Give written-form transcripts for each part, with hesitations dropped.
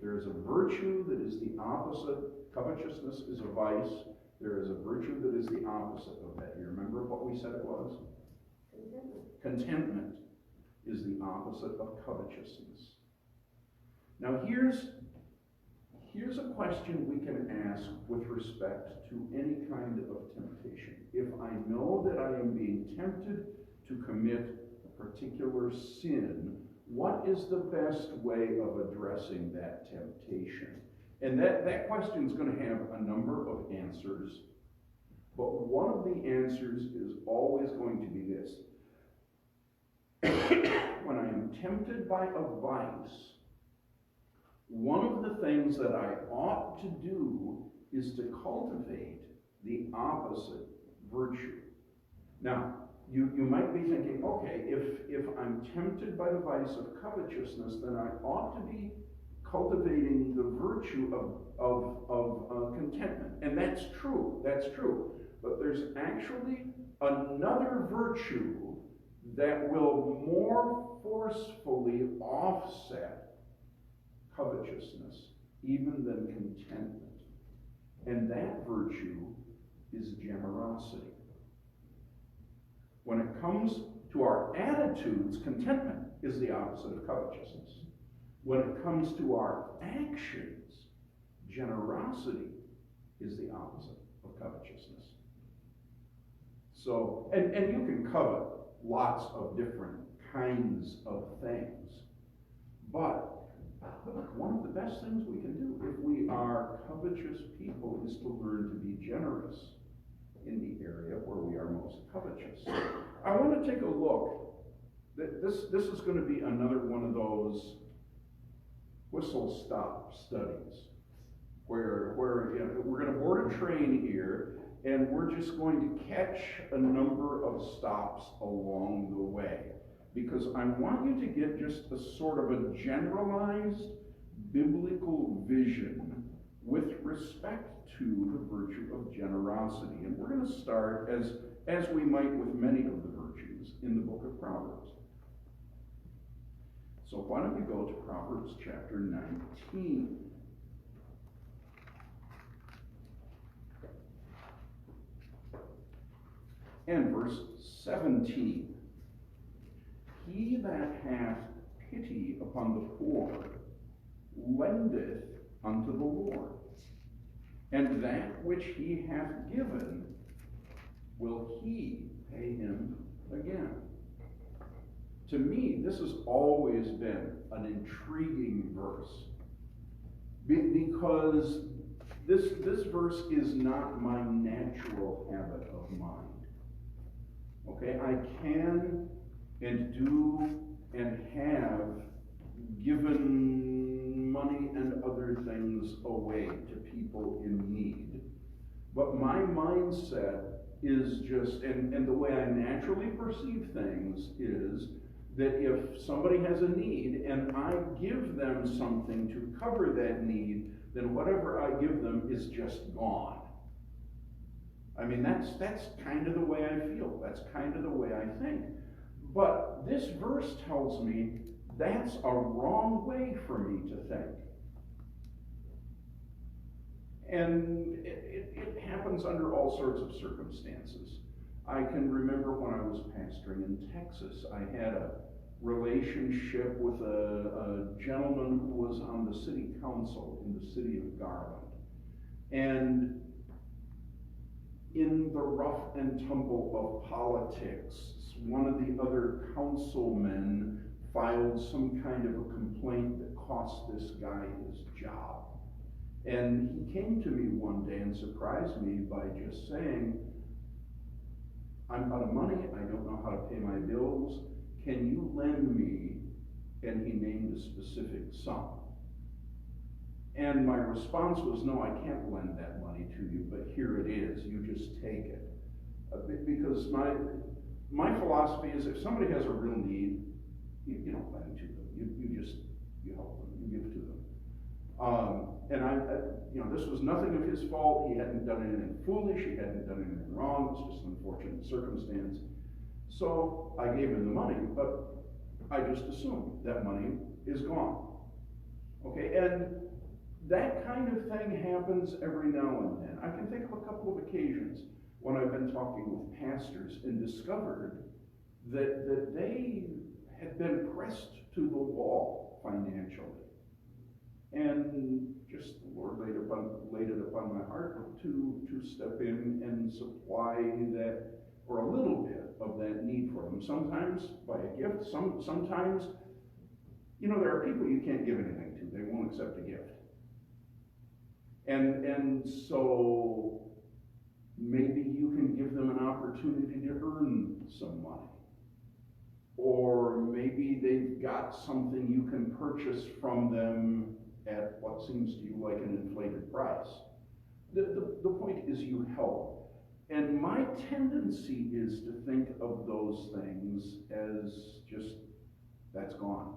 There is a virtue that is the opposite. Covetousness is a vice. There is a virtue that is the opposite of that. You remember what we said it was? Contentment is the opposite of covetousness. Now here's a question we can ask with respect to any kind of temptation. If I know that I am being tempted to commit a particular sin, what is the best way of addressing that temptation? And that question is going to have a number of answers, but one of the answers is always going to be this. When I am tempted by a vice, one of the things that I ought to do is to cultivate the opposite virtue. Now, you might be thinking, okay, if I'm tempted by the vice of covetousness, then I ought to be cultivating the virtue of contentment. And that's true, But there's actually another virtue that will more forcefully offset covetousness even than contentment. And that virtue is generosity. When it comes to our attitudes, contentment is the opposite of covetousness. When it comes to our actions, generosity is the opposite of covetousness. So, and you can covet lots of different kinds of things, but one of the best things we can do if we are covetous people is to learn to be generous in the area where we are most covetous. I want to take a look. This is going to be another one of those whistle-stop studies where you know, we're going to board a train here, and we're just going to catch a number of stops along the way, because I want you to get just a sort of a generalized biblical vision with respect to the virtue of generosity. And we're going to start, as we might with many of the virtues, in the book of Proverbs. So why don't you go to Proverbs chapter 19. And verse 17. He that hath pity upon the poor lendeth unto the Lord, and that which he hath given will he pay him again. To me, this has always been an intriguing verse, because this verse is not my natural habit of mind. Okay, I can and do and have given money and other things away to people in need. But my mindset is just, and the way I naturally perceive things is that if somebody has a need and I give them something to cover that need, then whatever I give them is just gone. I mean, that's kind of the way I feel. That's kind of the way I think. But this verse tells me that's a wrong way for me to think. And it happens under all sorts of circumstances. I can remember when I was pastoring in Texas, I had a relationship with a gentleman who was on the city council in the city of Garland. And in the rough and tumble of politics, one of the other councilmen filed some kind of a complaint that cost this guy his job. And he came to me one day and surprised me by just saying, I'm out of money, I don't know how to pay my bills, can you lend me? And he named a specific sum. And my response was, no, I can't lend that money to you, but here it is, you just take it. Because my philosophy is if somebody has a real need, you don't lend to them, you help them, you give to them. And this was nothing of his fault. He hadn't done anything foolish, he hadn't done anything wrong, it's just an unfortunate circumstance. So I gave him the money, but I just assumed that money is gone. Okay, and that kind of thing happens every now and then. I can think of a couple of occasions when I've been talking with pastors and discovered that they had been pressed to the wall financially. And just the Lord laid it upon my heart to step in and supply that, or a little bit of that need for them. Sometimes by a gift, sometimes, there are people you can't give anything to. They won't accept a gift. And so maybe you can give them an opportunity to earn some money. Or maybe they've got something you can purchase from them at what seems to you like an inflated price. The point is you help. And my tendency is to think of those things as just, that's gone.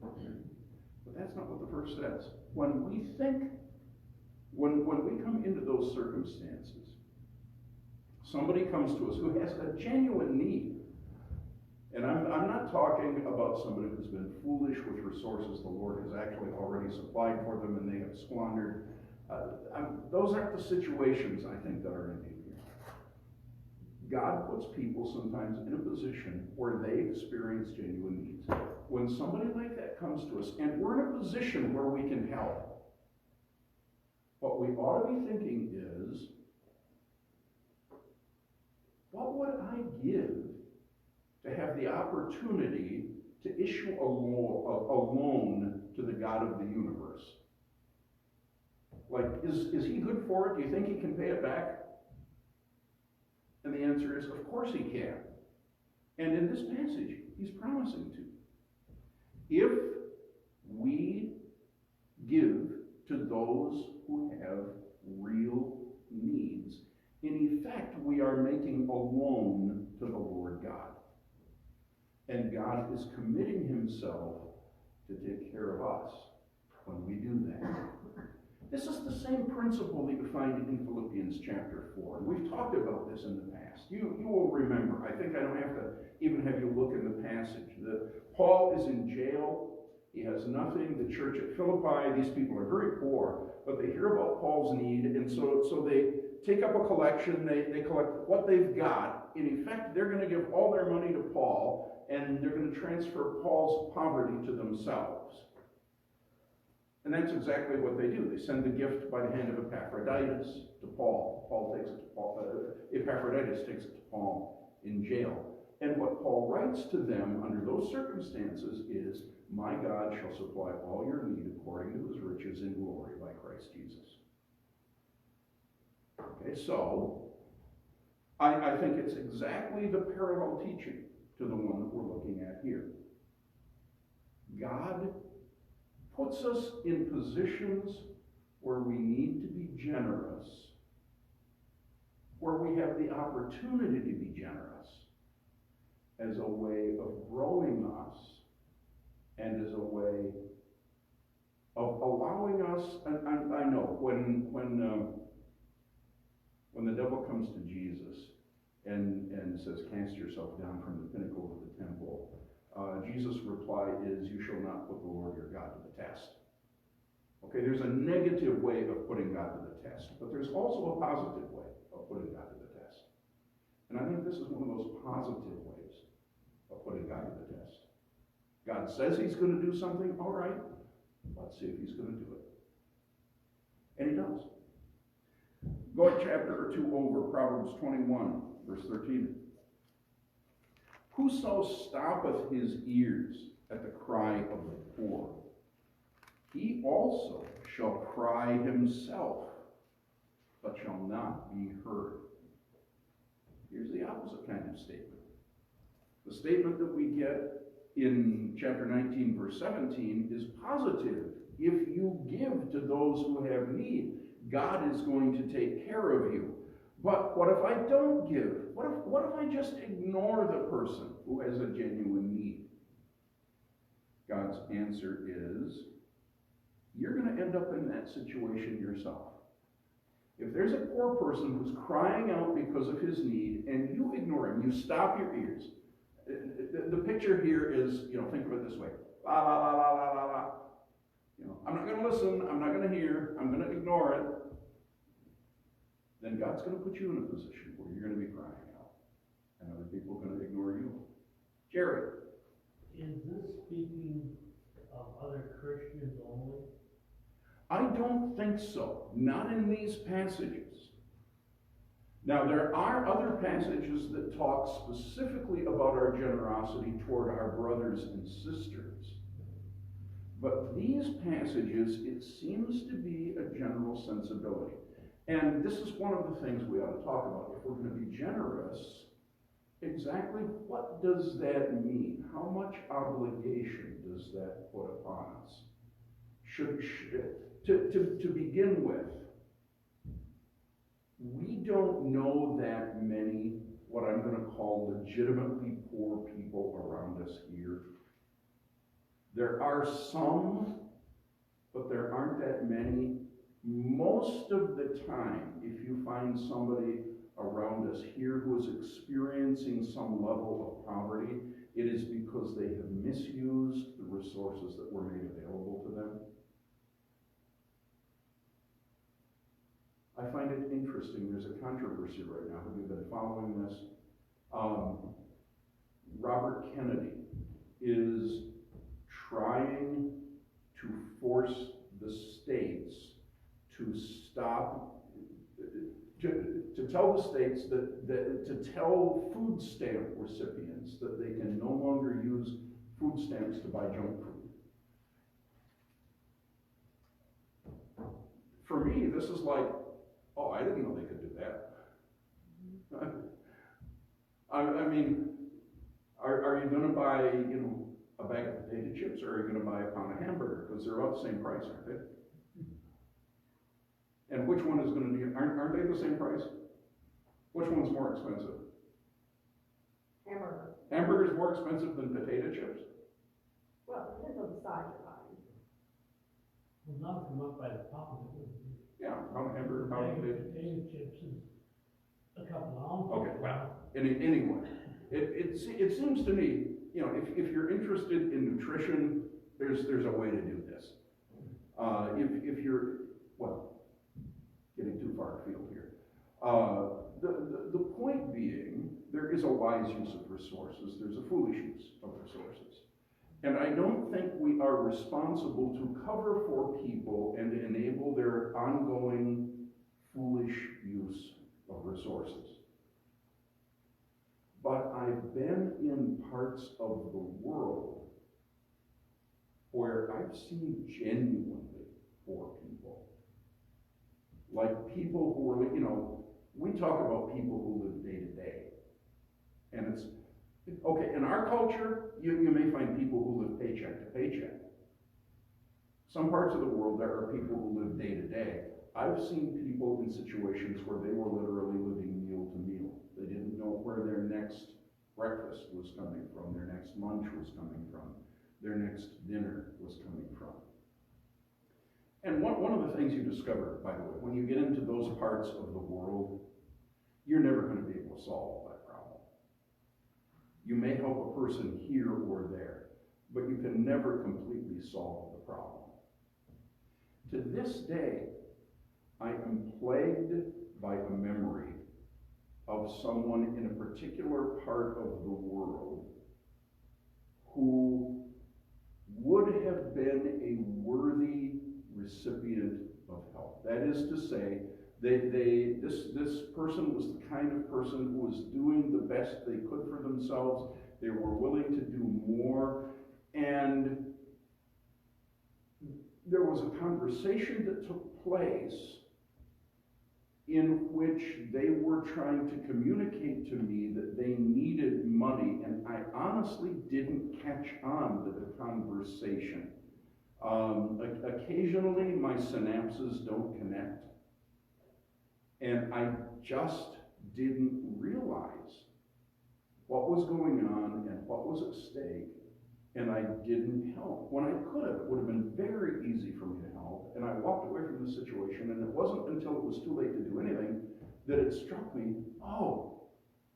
But that's not what the verse says. When we come into those circumstances, somebody comes to us who has a genuine need. And I'm not talking about somebody who's been foolish with resources the Lord has actually already supplied for them and they have squandered. Those aren't the situations, I think, that are in view here. God puts people sometimes in a position where they experience genuine needs. When somebody like that comes to us and we're in a position where we can help, what we ought to be thinking is, what would I give to have the opportunity to issue a loan to the God of the universe? Like, is he good for it? Do you think he can pay it back? And the answer is, of course he can. And in this passage, he's promising to. If we give to those who have real needs, in effect, we are making a loan to the Lord God. And God is committing himself to take care of us when we do that. This is the same principle that you find in Philippians chapter 4. And we've talked about this in the past. You will remember. I think I don't have to even have you look in the passage. Paul is in jail. He has nothing. The church at Philippi, these people are very poor, but they hear about Paul's need, and so they take up a collection. They collect what they've got. In effect, they're going to give all their money to Paul, and they're going to transfer Paul's poverty to themselves. And that's exactly what they do. They send the gift by the hand of Epaphroditus to Paul. Paul takes it to Paul. Epaphroditus takes it to Paul in jail. And what Paul writes to them under those circumstances is, my God shall supply all your need according to his riches in glory by Christ Jesus. Okay, so I think it's exactly the parallel teaching to the one that we're looking at here. God puts us in positions where we need to be generous, where we have the opportunity to be generous, as a way of growing us and as a way of allowing us. And I know when the devil comes to Jesus and says, cast yourself down from the pinnacle of the temple, Jesus' reply is, you shall not put the Lord your God to the test. Okay, there's a negative way of putting God to the test, but there's also a positive way of putting God to the test. And I think this is one of those positive ways of putting God to the test. God says he's going to do something, all right, let's see if he's going to do it. And he does. Go a chapter or two over, Proverbs 21, verse 13. Whoso stoppeth his ears at the cry of the poor, he also shall cry himself, but shall not be heard. Here's the opposite kind of statement. The statement that we get in chapter 19, verse 17 is positive. If you give to those who have need, God is going to take care of you. But what if I don't give? What if I just ignore the person who has a genuine need? God's answer is, you're going to end up in that situation yourself. If there's a poor person who's crying out because of his need, and you ignore him, you stop your ears. The picture here is, think of it this way. La, la, la, la, la, la, la. I'm not going to listen, I'm not going to hear, I'm going to ignore it, then God's going to put you in a position where you're going to be crying out, and other people are going to ignore you. Jerry. Is this speaking of other Christians only? I don't think so. Not in these passages. Now, there are other passages that talk specifically about our generosity toward our brothers and sisters. But these passages, it seems to be a general sensibility. And this is one of the things we ought to talk about. If we're going to be generous, exactly what does that mean? How much obligation does that put upon us? To begin with, we don't know that many, what I'm going to call legitimately poor people around us here. There are some, but there aren't that many. Most of the time, if you find somebody around us here who is experiencing some level of poverty, it is because they have misused the resources that were made available to them. I find it interesting. There's a controversy right now. Have you been following this? Robert Kennedy is trying to force the states to stop, to tell the states to tell food stamp recipients that they can no longer use food stamps to buy junk food. For me, this is like, oh, I didn't know they could do that. I mean, are you going to buy, a bag of potato chips, or are you going to buy a pound of hamburger? Because they're about the same price, aren't they? And which one is going to be, aren't they the same price? Which one's more expensive? Hamburger. Hamburger's more expensive than potato chips? Well, it depends on the size you're buying. Well, not come up by the pound. Yeah, pound of hamburger, pound of potato. Potato chips is a couple ounces. Okay, well, anyway, it seems to me, if you're interested in nutrition, there's a way to do this. If you're, well, getting too far afield here. The point being, there is a wise use of resources, there's a foolish use of resources. And I don't think we are responsible to cover for people and enable their ongoing foolish use of resources. But I've been in parts of the world where I've seen genuinely poor people. Like people who are, we talk about people who live day to day. And it's, okay, in our culture, you may find people who live paycheck to paycheck. Some parts of the world, there are people who live day to day. I've seen people in situations where they were literally living meal to meal. They didn't know where their next breakfast was coming from, their next lunch was coming from, their next dinner was coming from. And one of the things you discover, by the way, when you get into those parts of the world, you're never going to be able to solve that problem. You may help a person here or there, but you can never completely solve the problem. To this day, I am plagued by a memory of someone in a particular part of the world who would have been a worthy recipient of help. That is to say, this person was the kind of person who was doing the best they could for themselves. They were willing to do more, and there was a conversation that took place in which they were trying to communicate to me that they needed money, and I honestly didn't catch on to the conversation. Occasionally my synapses don't connect, and I just didn't realize what was going on and what was at stake, and I didn't help. When I could have, it would have been very easy for me to help, and I walked away from the situation, and it wasn't until it was too late to do anything that it struck me, oh,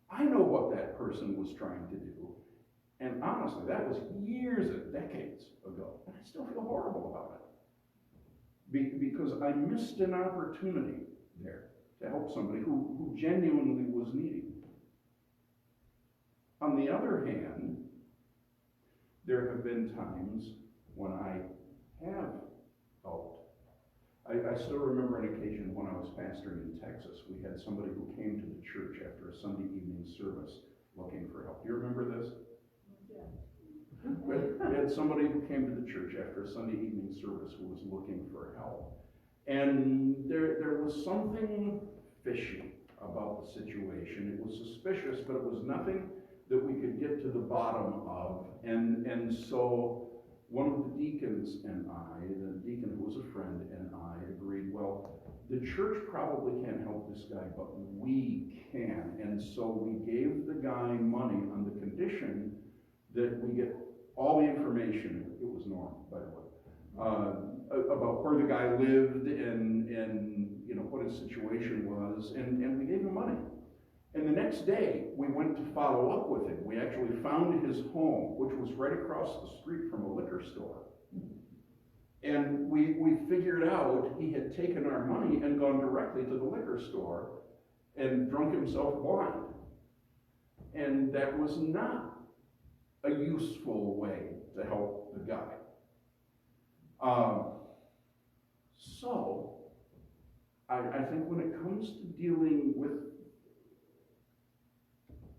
I know what that person was trying to do. And honestly, that was years and decades ago, and I still feel horrible about it. because I missed an opportunity there to help somebody who genuinely was needy. On the other hand, there have been times when I have helped. I still remember an occasion when I was pastoring in Texas. We had somebody who came to the church after a Sunday evening service looking for help. Do you remember this? Yeah. We had somebody who came to the church after a Sunday evening service who was looking for help. And there was something fishy about the situation. It was suspicious, but it was nothing that we could get to the bottom of. And so one of the deacons and I, the deacon who was a friend, and I agreed, well, the church probably can't help this guy, but we can. And so we gave the guy money on the condition that we get all the information, it was Norm, by the way, about where the guy lived and you know what his situation was, and we gave him money. And the next day, we went to follow up with him. We actually found his home, which was right across the street from a liquor store. And we figured out he had taken our money and gone directly to the liquor store and drunk himself blind. And that was not a useful way to help the guy. So, I think when it comes to dealing with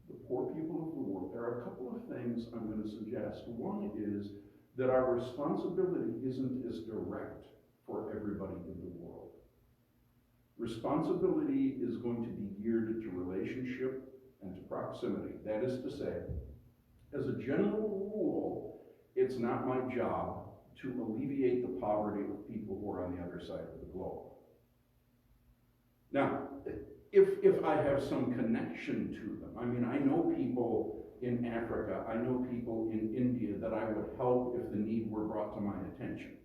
the poor people of the world, there are a couple of things I'm going to suggest. One is that our responsibility isn't as direct for everybody in the world. Responsibility is going to be geared to relationship and to proximity. That is to say, as a general rule, it's not my job to alleviate the poverty of people who are on the other side of the globe. Now, if I have some connection to them, I mean, I know people in Africa, I know people in India that I would help if the need were brought to my attention.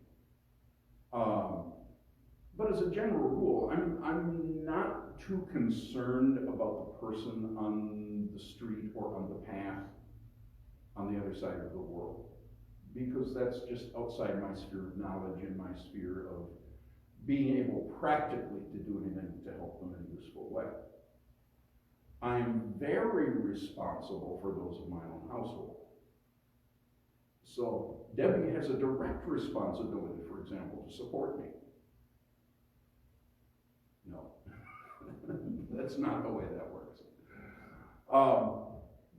But as a general rule, I'm not too concerned about the person on the street or on the path on the other side of the world, because that's just outside my sphere of knowledge and my sphere of being able practically to do anything to help them in a useful way. I'm very responsible for those of my own household. So Debbie has a direct responsibility, for example, to support me. No, that's not the way that works.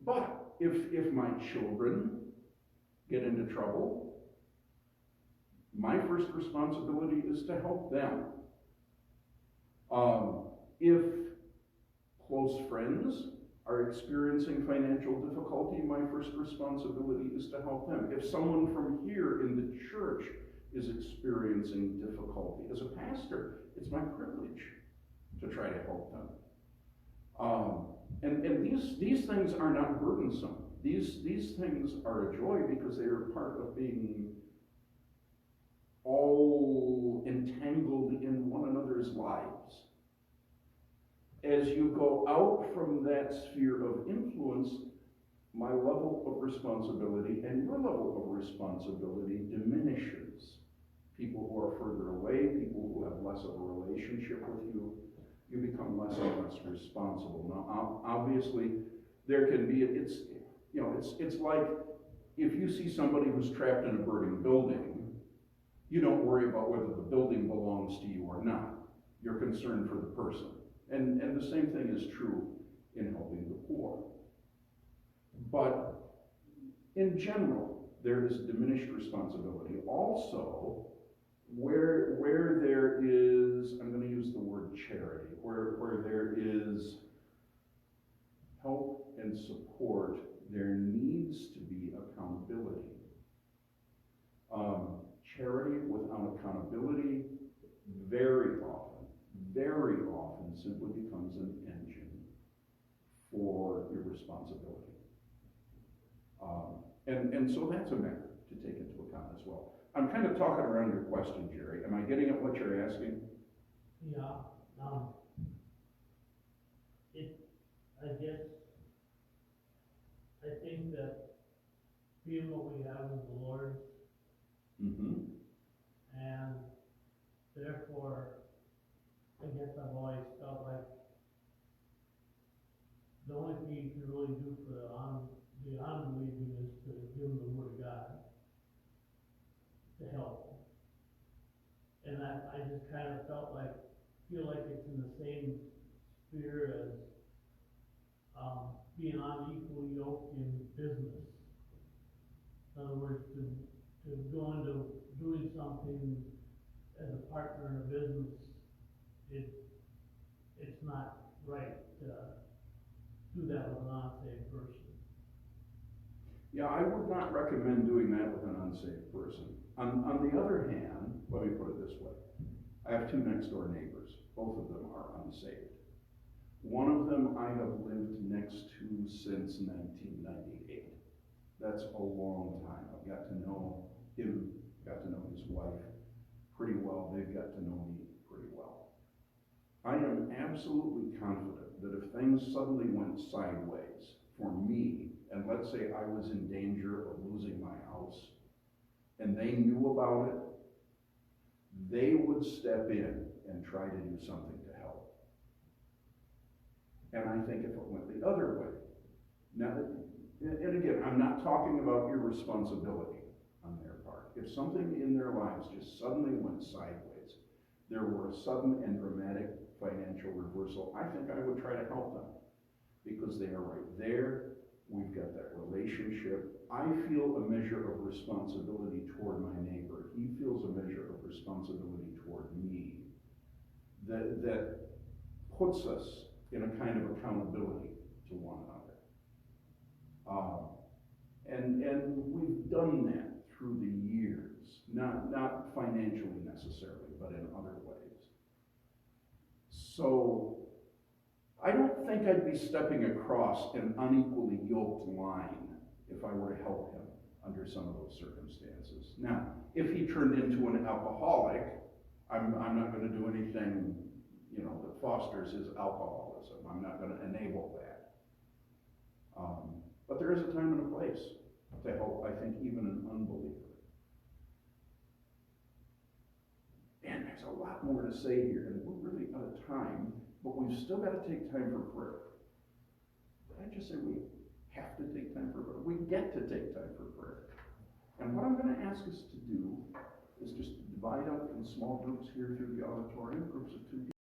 But if my children get into trouble, my first responsibility is to help them. If close friends are experiencing financial difficulty, my first responsibility is to help them. If someone from here in the church is experiencing difficulty, as a pastor, it's my privilege to try to help them. And these things are not burdensome. These things are a joy because they are part of being all entangled in one another's lives. As you go out from that sphere of influence, my level of responsibility and your level of responsibility diminishes. People who are further away, people who have less of a relationship with you, you become less and less responsible. Now, obviously, there can be, it's like if you see somebody who's trapped in a burning building, you don't worry about whether the building belongs to you or not. You're concerned for the person. And the same thing is true in helping the poor. But in general, there is diminished responsibility. Also, where there is, I'm going to use the word charity, where there is help and support, there needs to be accountability. Charity without accountability very often simply becomes an engine for irresponsibility. And so that's a matter to take into account as well. I'm kind of talking around your question, Jerry. Am I getting at what you're asking? Yeah, I think that being what we have in the Lord, Mm-hmm. and therefore, I guess I've always felt like the only thing you can really do for the unbelieving is to give them the word of God to help them. And I just kind of feel like it's in the same sphere as, being unequally yoked in business. In other words, to go into doing something as a partner in a business, it's not right to do that with a non-saved person. Yeah, I would not recommend doing that with an unsaved person. On the other hand, let me put it this way. I have two next door neighbors. Both of them are unsaved. One of them I have lived next to since 1998. That's a long time. I've got to know him, got to know his wife pretty well. They've got to know me pretty well. I am absolutely confident that if things suddenly went sideways for me, and let's say I was in danger of losing my house, and they knew about it, they would step in and try to do something to help. And I think if it went the other way, now, and again, I'm not talking about irresponsibility on their part. If something in their lives just suddenly went sideways, there were a sudden and dramatic financial reversal, I think I would try to help them because they are right there. We've got that relationship. I feel a measure of responsibility toward my neighbor. He feels a measure of responsibility toward me that puts us in a kind of accountability to one another. And we've done that through the years, not financially necessarily, but in other ways. So I don't think I'd be stepping across an unequally yoked line if I were to help him under some of those circumstances. Now, if he turned into an alcoholic, I'm not going to do anything, that fosters his alcoholism. I'm not going to enable that. But there is a time and a place to help, I think, even an unbeliever. And there's a lot more to say here, and we're really out of time, but we've still got to take time for prayer. Did I just say we have to take time for prayer? We get to take time for prayer. And what I'm going to ask us to do is just divide up in small groups here through the auditorium, groups of 2 people.